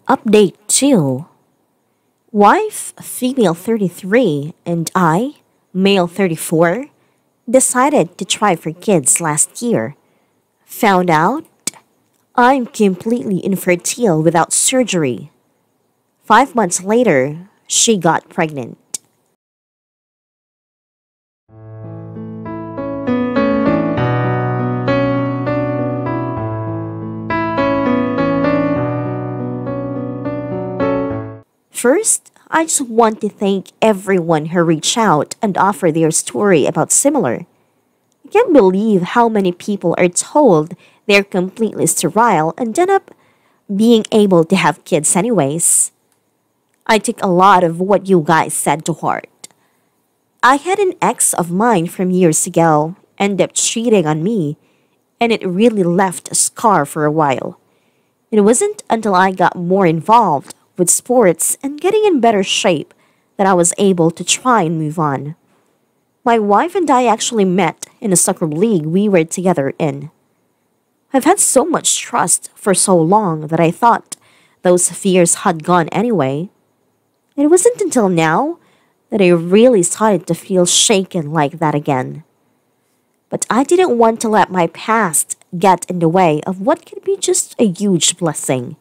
Update 2. Wife, female 33, and I, male 34, decided to try for kids last year. Found out I'm completely infertile without surgery. 5 months later, she got pregnant. First, I just want to thank everyone who reached out and offered their story about similar. I can't believe how many people are told they're completely sterile and end up being able to have kids anyways. I took a lot of what you guys said to heart. I had an ex of mine from years ago end up cheating on me, and it really left a scar for a while. It wasn't until I got more involved with sports and getting in better shape that I was able to try and move on. My wife and I actually met in a soccer league we were together in. I've had so much trust for so long that I thought those fears had gone anyway. It wasn't until now that I really started to feel shaken like that again. But I didn't want to let my past get in the way of what could be just a huge blessing.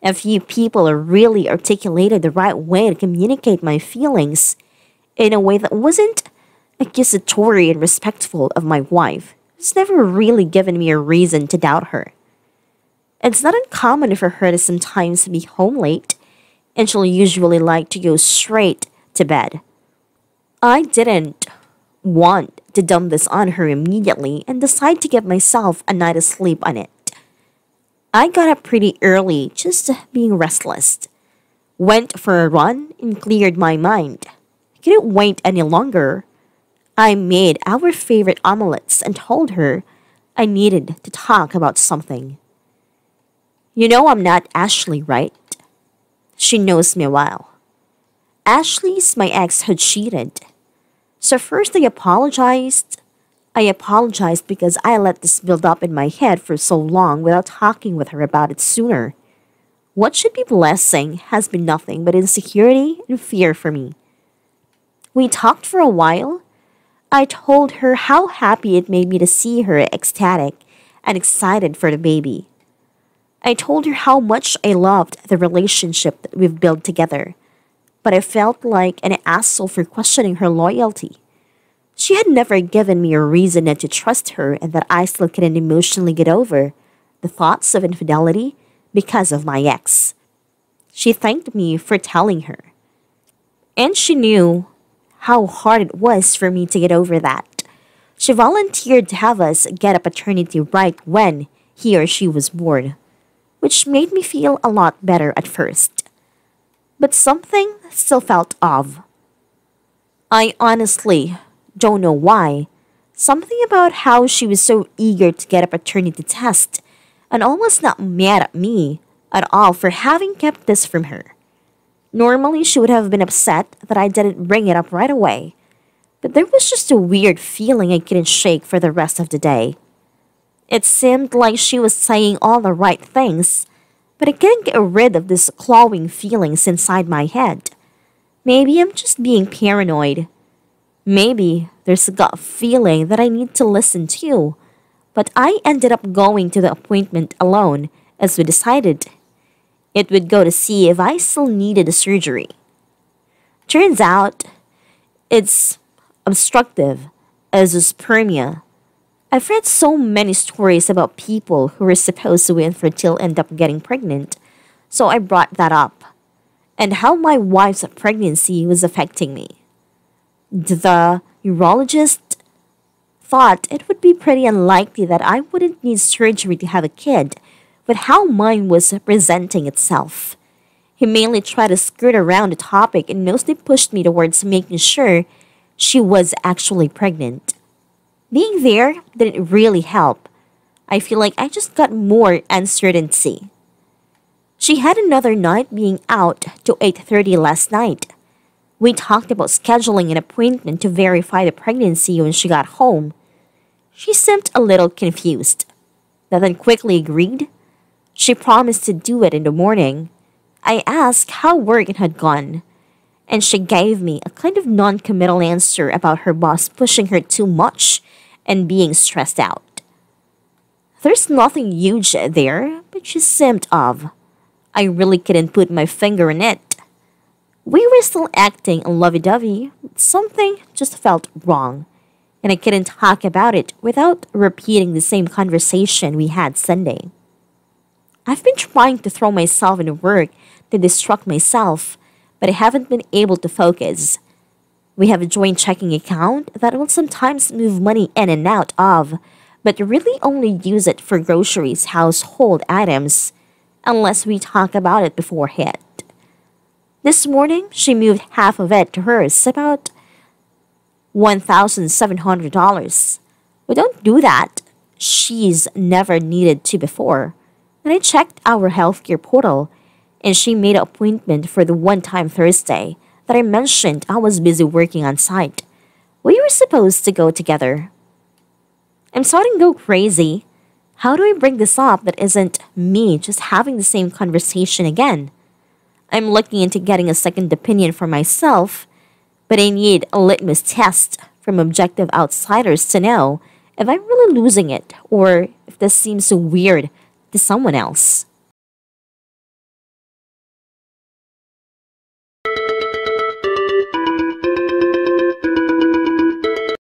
A few people really articulated the right way to communicate my feelings in a way that wasn't accusatory and respectful of my wife, who's never really given me a reason to doubt her. It's not uncommon for her to sometimes be home late, and she'll usually like to go straight to bed. I didn't want to dump this on her immediately and decide to give myself a night of sleep on it. I got up pretty early, just being restless. Went for a run and cleared my mind. I couldn't wait any longer. I made our favorite omelets and told her I needed to talk about something. You know I'm not Ashley, right? She knows me well. Ashley's my ex who cheated. So first I apologized. I apologized because I let this build up in my head for so long without talking with her about it sooner. What should be blessing has been nothing but insecurity and fear for me. We talked for a while. I told her how happy it made me to see her ecstatic and excited for the baby. I told her how much I loved the relationship that we've built together, but I felt like an asshole for questioning her loyalty. She had never given me a reason not to trust her, and that I still couldn't emotionally get over the thoughts of infidelity because of my ex. She thanked me for telling her. And she knew how hard it was for me to get over that. She volunteered to have us get a paternity right when he or she was born, which made me feel a lot better at first. But something still felt off. I honestly don't know why. Something about how she was so eager to get a paternity test and almost not mad at me at all for having kept this from her. Normally, she would have been upset that I didn't bring it up right away, but there was just a weird feeling I couldn't shake for the rest of the day. It seemed like she was saying all the right things, but I couldn't get rid of this clawing feelings inside my head. Maybe I'm just being paranoid. Maybe there's a gut feeling that I need to listen to, but I ended up going to the appointment alone as we decided it would go to see if I still needed a surgery. Turns out it's obstructive azoospermia. I've read so many stories about people who were supposed to be infertile end up getting pregnant, so I brought that up, and how my wife's pregnancy was affecting me. The urologist thought it would be pretty unlikely that I wouldn't need surgery to have a kid, with how mine was presenting itself. He mainly tried to skirt around the topic and mostly pushed me towards making sure she was actually pregnant. Being there didn't really help. I feel like I just got more uncertainty. She had another night being out till 8:30 last night. We talked about scheduling an appointment to verify the pregnancy when she got home. She seemed a little confused, but then quickly agreed. She promised to do it in the morning, I asked how work had gone, and she gave me a kind of non-committal answer about her boss pushing her too much and being stressed out. There's nothing huge there, but she seemed off. I really couldn't put my finger on it. We were still acting lovey-dovey, but something just felt wrong, and I couldn't talk about it without repeating the same conversation we had Sunday. I've been trying to throw myself into work to distract myself, but I haven't been able to focus. We have a joint checking account that will sometimes move money in and out of, but really only use it for groceries, household items, unless we talk about it beforehand. This morning, she moved half of it to hers, about $1,700. We don't do that. She's never needed to before. And I checked our healthcare portal, and she made an appointment for the one-time Thursday that I mentioned I was busy working on site. We were supposed to go together. I'm starting to go crazy. How do I bring this up that isn't me just having the same conversation again? I'm looking into getting a second opinion for myself, but I need a litmus test from objective outsiders to know if I'm really losing it or if this seems so weird to someone else.